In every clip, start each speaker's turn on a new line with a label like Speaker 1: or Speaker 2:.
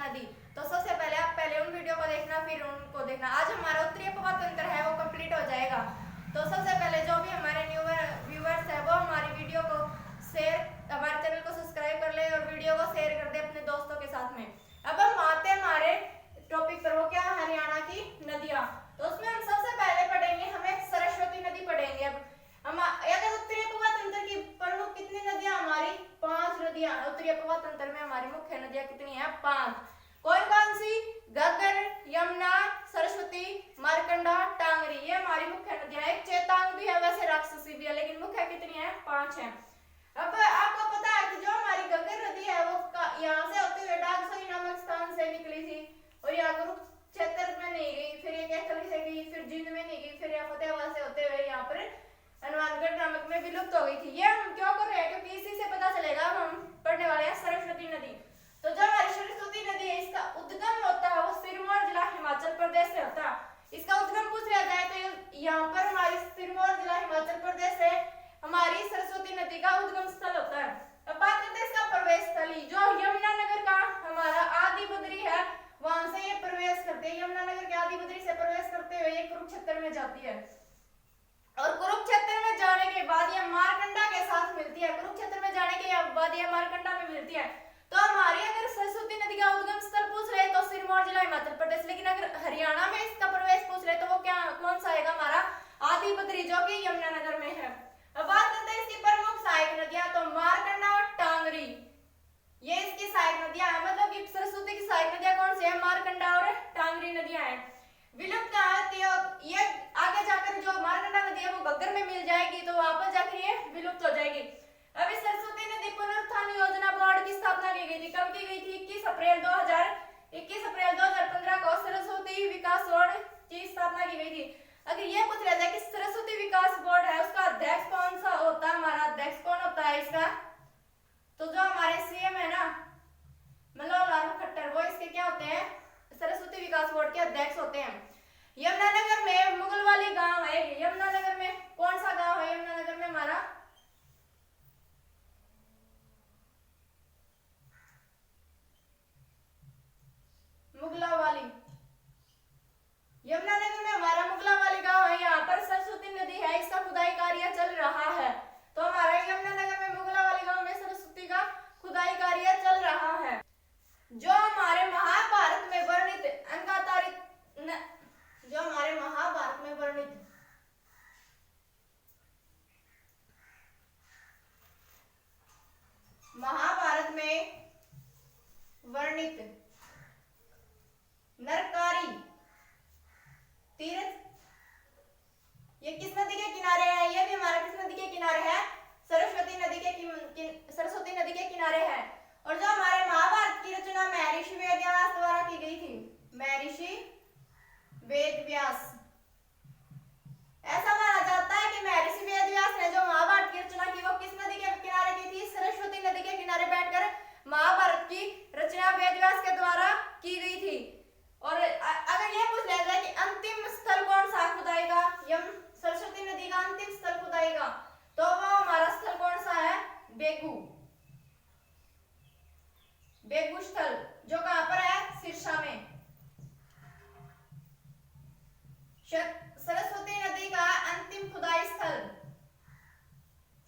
Speaker 1: नदी। तो सबसे पहले आप पहले उन वीडियो को देखना, फिर उनको देखना। आज हमारा उत्तरीय प्रवाह तंत्र है वो कंप्लीट हो जाएगा। तो सबसे पहले जो भी हमारे न्यू व्यूअर्स है वो हमारी वीडियो को शेयर, हमारे चैनल को सब्सक्राइब कर ले और वीडियो को शेयर कर दे अपने दोस्तों के साथ में। अब हम आते हैं हमारे टॉपिक पर, वो क्या है हरियाणा की नदियां। तो उसमें हम सबसे पहले पढ़ेंगे, हमें सरस्वती नदी पढ़ेंगे। अब हम अगर उत्तरीय प्रवाह तंत्र की प्रमुख कितनी नदियां हमारी 5 नदियां उत्तरीय प्रवाह तंत्र में हमारी मुख्य नदियां कितनी है 5। कौन कौन सी? घग्गर, यमुना, सरस्वती, मारकंडा, टांगरी, ये हमारी मुख्य नदियां। एक चेतांग भी है, वैसे राक्षसी भी है, लेकिन मुख्य कितनी है 5 है। अब आपको पता है कि जो हमारी घग्गर नदी है वो यहाँ से होते हुए डागसई नामक स्थान से निकली थी और यहाँ कुरुक्षेत्र में नहीं गई, फिर ये कैथल से गई, फिर जींद में नहीं गई, फिर यहाँ फतेहाबाद से होते हुए यहाँ पर हनुमानगढ़ नामक में विलुप्त हो गई थी। ये हम क्यों कर रहे हैं? क्योंकि इसी से पता चलेगा। हम पढ़ने वाले हैं सरस्वती नदी। तो जो हमारी सरस्वती नदी है इसका उद्गम होता है वो सिरमौर जिला हिमाचल प्रदेश से होता है। इसका उद्गम पूछ लिया जाए तो यहाँ पर हमारी सिरमौर जिला हिमाचल प्रदेश से हमारी सरस्वती नदी का उद्गम स्थल होता है। अब बात करते हैं इसका प्रवेश स्थली। जो यमुनानगर का हमारा आदि बद्री है वहां से ये प्रवेश करते हैं, यमुनानगर के आदि बद्री से प्रवेश करते हुए ये कुरुक्षेत्र में जाती है और कुरुक्षेत्र में जाने के बाद ये मारकंडा के साथ मिलती है। कुरुक्षेत्र में जाने के बाद ये मारकंडा में मिलती है। तो हमारी अगर सरस्वती नदी का उद्गम स्थल पूछ रहे तो सिरमौर जिला हिमाचल प्रदेश, लेकिन अगर हरियाणा में इसका प्रवेश पूछ रहे तो वो क्या कौन सा आएगा? हमारा आदि बद्री जो कि यमुनानगर में है। अब बात करते हैं इसकी प्रमुख सहायक नदियां। तो मारकंडा और टांगरी ये इसकी सहायक नदियां है, मतलब कि सरस्वती की सहायक नदियां कौन सी है? मारकंडा और टांगरी नदियां हैं। विलुप्त ये आगे जाकर जो मारकंडा नदी है वो घग्गर में मिल जाएगी, तो वापस जाकर ये विलुप्त हो जाएगी। अब इस सरस्वती नदी पुनरुत्थान योजना बोर्ड की स्थापना की गई थी। कब की गई थी? 21 अप्रैल 2015 को सरस्वती विकास बोर्ड की स्थापना की गई थी। अगर ये पूछ लिया जाए कि सरस्वती विकास बोर्ड है उसका अध्यक्ष कौन सा होता है? हमारा अध्यक्ष कौन होता है इसका? तो जो हमारे सीएम है ना मनोहर लाल खट्टर, वो इसके क्या होते हैं? सरस्वती विकास बोर्ड के अध्यक्ष होते हैं। यमुनानगर में मुगलवाली गांव है। यमुनानगर में कौन सा गांव है? यमुनानगर में हमारा मुगलावाली। यमुनानगर में हमारा मुगलावाली गांव है। यहाँ पर सरस्वती नदी है, इसका खुदाई कार्य चल रहा है। तो हमारा यमुनानगर में मुगलावाली गांव में सरस्वती का खुदाई कार्य चल रहा है। जो हमारे महाभारत में वर्णित जो हमारे महाभारत में वर्णित नरकारी तीर्थ ये किस नदी के किनारे है? ये भी हमारा किस नदी के किनारे है? सरस्वती नदी के किनारे है। और जो हमारे महाभारत की रचना महर्षि वेदव्यास द्वारा की गई थी, महर्षि वेदव्यास, ऐसा माना जाता है कि महर्षि वेदव्यास ने जो महाभारत की रचना की वो किस नदी के किनारे की थी? सरस्वती नदी के किनारे बैठकर महाभारत की रचना वेदव्यास के द्वारा की गई थी। और अगर ये पूछ लिया जाए कि अंतिम स्थल कौन सा खुदाई का, सरस्वती नदी का अंतिम स्थल खुदाई का, तो वो हमारा स्थल कौन सा है? बेगू स्थल, जो कहां पर है? सिरसा में। सरस्वती नदी का अंतिम खुदाई स्थल,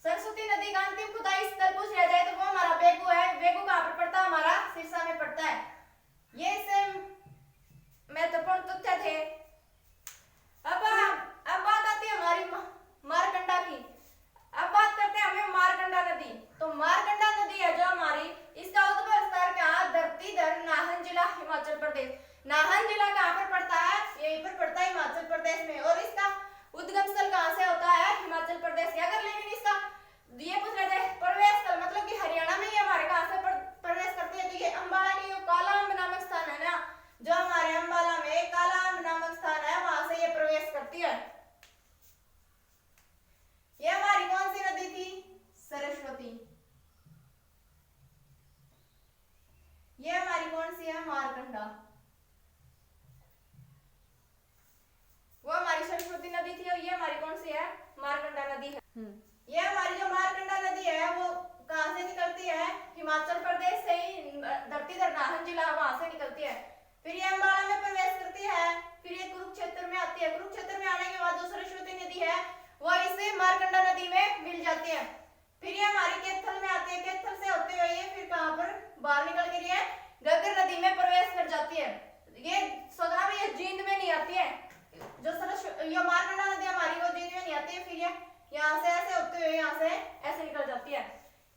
Speaker 1: सरस्वती नदी का अंतिम खुदाई स्थल पूछ लिया जाए तो वो हमारा बेगू है। बेगू कहां पर पड़ता है? हमारा सिरसा में पड़ता है। ये महत्वपूर्ण तथ्य थे। अब बात आती है हमारी मारकंडा की। अब बात करते हैं हमें मारकंडा नदी। तो मारकंडा नदी है जो हमारी, इसका उद्गम स्थल कहाँ? धरतीधर, नाहन जिला, हिमाचल प्रदेश। नाहन जिला कहाँ पर पड़ता है? यहीं पर पड़ता है हिमाचल प्रदेश में। और इसका उद्गम स्थल कहाँ से होता है? हिमाचल प्रदेश से। अगर लेकिन इसका ये पूछ रहे थे प्रवेश स्थल, मतलब कि हरियाणा में ही हमारे कहाँ से प्रवेश करती है, तो ये अंबाला की काला अम्ब नामक स्थान है ना, जो हमारे अंबाला में काला अम्ब नामक हिमाचल प्रदेश से ही धरती धर नाहन जिला वहां से निकलती है, फिर ये अम्बाला में प्रवेश करती है, फिर ये कुरुक्षेत्र में आती है। कुरुक्षेत्र में आने के बाद जो सरस्वती नदी है वो इसे मारकंडा नदी में मिल जाती है। फिर ये हमारी कैथल में आती है, कैथल से होते हुए ये फिर कहां पर बाहर निकल कर ये घग्गर नदी में प्रवेश कर जाती है। ये सोचना भी ये जींद में नहीं आती है, जो सरस्वती ये मारकंडा नदी हमारी वो जींद में नहीं आती है, फिर ये यहाँ से ऐसे होते हुए यहाँ से ऐसे निकल जाती है।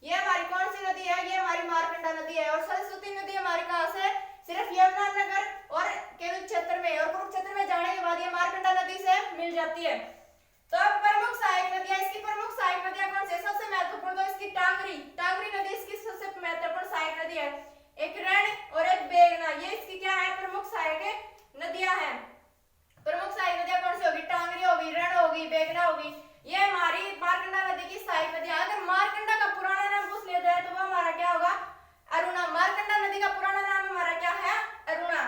Speaker 1: ये हमारी कौन सी नदी है? ये हमारी मारकंडा नदी है। और सरस्वती नदी हमारी कहां से? सिर्फ यमुनानगर और कुरुक्षेत्र में, और कुरुक्षेत्र में जाने के बाद ये मारकंडा नदी से मिल जाती है। तो अब प्रमुख सहायक नदियां, इसकी प्रमुख सहायक नदियां कौन सी है? सबसे महत्वपूर्ण तो इसकी टांगरी, टांगरी नदी इसकी सबसे महत्वपूर्ण सहायक नदी है। एक रण और एक बेगना, ये इसकी क्या है? प्रमुख सहायक नदियां हैं। प्रमुख सहायक नदियां कौन सी होगी? टांगरी होगी, रण होगी, बेगना होगी। ये हमारी मारकंडा नदी की सहायक नदियां। अगर मारकंडा का पुराना नाम पूछ लिया जाए तो वो हमारा क्या होगा? अरुणा। मारकंडा नदी का पुराना नाम हमारा क्या है? अरुणा।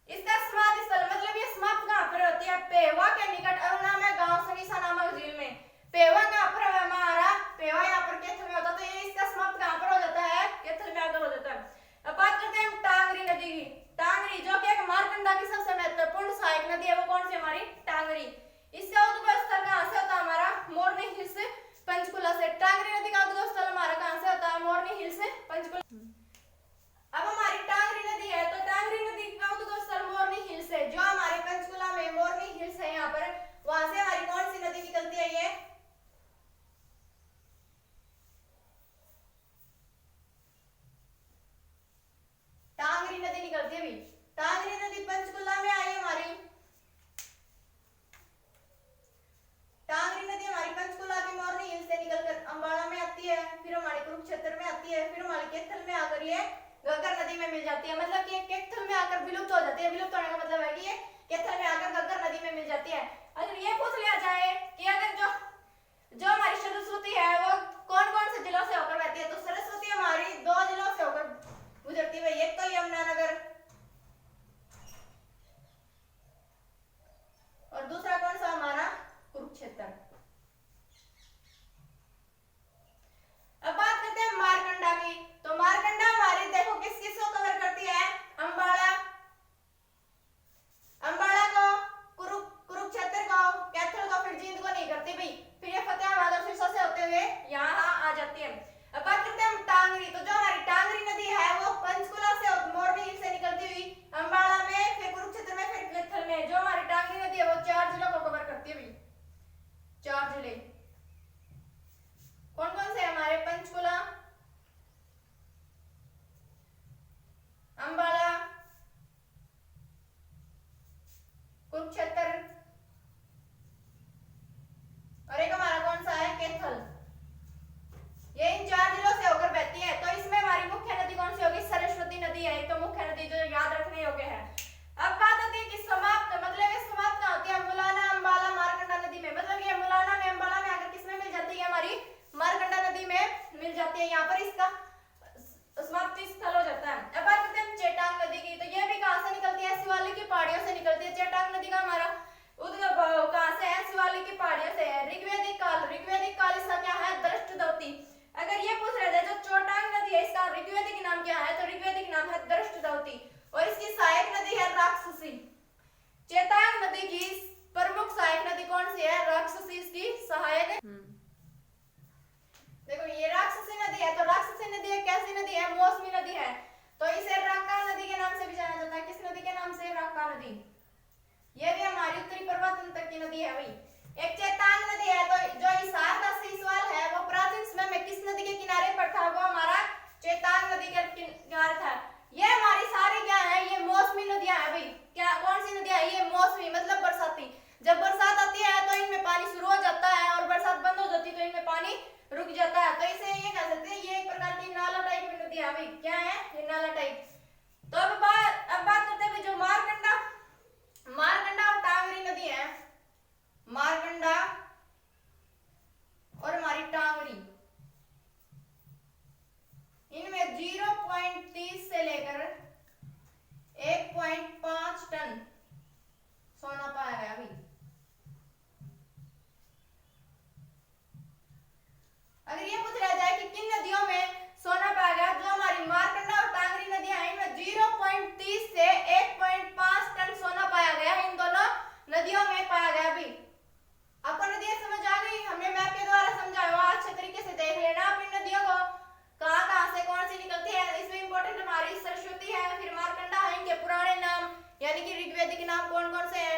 Speaker 1: इसका समाधि स्थल मतलब ये समाप्त कहां पर होती है? पेवा के निकट अरुणा में गांव सनीसा नामक झील में। पेवा कहां पर है हमारा? पेवा यहाँ पर कैथल में होता है, तो ये इसका समाप्त कहां पर हो जाता है? कैथल में आकर हो जाता है। अब बात करते हैं टांगरी नदी की। टांगरी जो कि एक मारकंडा की सबसे महत्वपूर्ण सहायक नदी है, वो कौन सी हमारी? टांगरी। इसका उद्गम स्थल कहां से होता है हमारा? मोरनी हिल से, पंचकुला से। टांगरी नदी का उद्गम स्थल हमारा कहां से होता है? मोरनी हिल से, पंचकुला। अब हमारी टांगरी नदी है, तो टांगरी नदी का उद्गम स्थल मोरनी हिल से, जो हमारे पंचकुला में मोरनी हिल्स है यहाँ पर, वहां से हमारी कौन सी नदी निकलती है? ये टांगरी नदी निकलती है। भी टांगरी नदी पंचकुला में आई हमारी। टांगरी नदी हमारी पंचकुला की मोरनी हिल से निकलकर अंबाला में आती है, फिर हमारे कुरुक्षेत्र में आती है, फिर हमारे कैथल में आकर ये घग्गर नदी में मिल जाती है। मतलब कि ये कैथल में आकर विलुप्त हो जाती है। विलुप्त होने का मतलब है कि ये कैथल में आकर घग्गर नदी में मिल जाती है। अगर ये पूछ लिया जाए कि अगर जो हमारी सरस्वती है वो कौन कौन से जिलों से होकर बहती है, तो सरस्वती हमारी 2 जिलों से होकर गुजरती है। एक तो यमुनानगर और दूसरा कौन सा हमारा? कुरुक्षेत्र। अब बात करते हैं मारकंडा की। तो मारकंडा हमारी देखो किस किस को कवर करती है? अंबाला, अंबाला को, कुरुक्षेत्र को, कैथल को, फिर जींद को नहीं करती भाई। फिर ये फतेहाबाद और सिरसा से होते हुए यहाँ आ जाती है। अब बात करते हैं हम टांगरी। तो जो हमारी टांगरी नदी है वो पंचकुला से मोरनी हिल से निकलती हुई अंबाला में, फिर कुरुक्षेत्र में, फिर कैथल में। जो हमारी टांगरी नदी है वो 4 जिलों को कवर करती है भाई। 4 जिले कौन कौन से हमारे? पंचकुला, अंबाला, कुरुक्षेत्र और एक हमारा कौन सा है? कैथल। ये इन 4 जिलों से होकर बहती है। तो इसमें हमारी मुख्य नदी कौन सी होगी? सरस्वती नदी है, तो मुख्य नदी जो याद रखने योग्य है। अब बात आती है कि समाप्त, मतलब ये समाप्त कहां होती है? मुलाना, अंबाला, मारकंडा नदी में। मतलब ये मुलाना में, अंबाला में आकर किसमें मिल जाती है? हमारी मारकंडा नदी में मिल जाती है। यहाँ पर इसका समाप्ति स्थल हो जाता है। अब बात करते हैं चेटांग नदी की। तो ये भी कहां से निकलती है? शिवालिक की पहाड़ियों से निकलती है। चेटांग नदी का हमारा उद्गम कहां से है? शिवालिक की पहाड़ियों से है। ऋग्वैदिक काल, ऋग्वैदिक काल इसका क्या है? दृष्टद्युति। अगर ये पूछ रहे थे जो चोटांग नदी है इसका ऋग्वैदिक नाम क्या है? तो ऋग्वैदिक नाम है दृष्टद्युति, और इसकी सहायक नदी है राक्षसी। चेतांग नदी की प्रमुख सहायक नदी कौन सी है? राक्षसी इसकी सहायक। देखो ये राक्षसी नदी है, तो राक्षसी नदी एक कैसी नदी है? मौसमी नदी है, तो इसे राका नदी के नाम से भी जाना जाता है। किस नदी के नाम से? राका नदी। ये भी हमारी उत्तरी पर्वत की नदी है भाई। एक चेतांग नदी है, तो जो हिसार का सीसवाल है वो प्राचीन समय में किस नदी के किनारे पर था? वो हमारा चेतांग नदी के किनारे था। ये हमारी सारी क्या है? ये मौसमी नदियां हैं भाई। क्या कौन सी नदियां है? ये मौसमी मतलब बरसाती। जब बरसात आती है तो इनमें पानी शुरू हो जाता है, और बरसात बंद हो जाती है तो इनमें पानी रुक जाता है। तो इसे ये कह सकते हैं ये एक प्रकार की नाला टाइप की नदी है भाई। क्या है? ये नाला टाइप। तो अब बात करते हैं जो मारकंडा, मारकंडा और टांगरी नदी है। मारकंडा और हमारी टांगरी, इनमें 0.30 से लेकर 1.5 टन सोना पाया गया अभी। अगर ये पूछ रहा जाए कि किन नदियों में सोना पाया गया, जो हमारी काम कौन कौन से हैं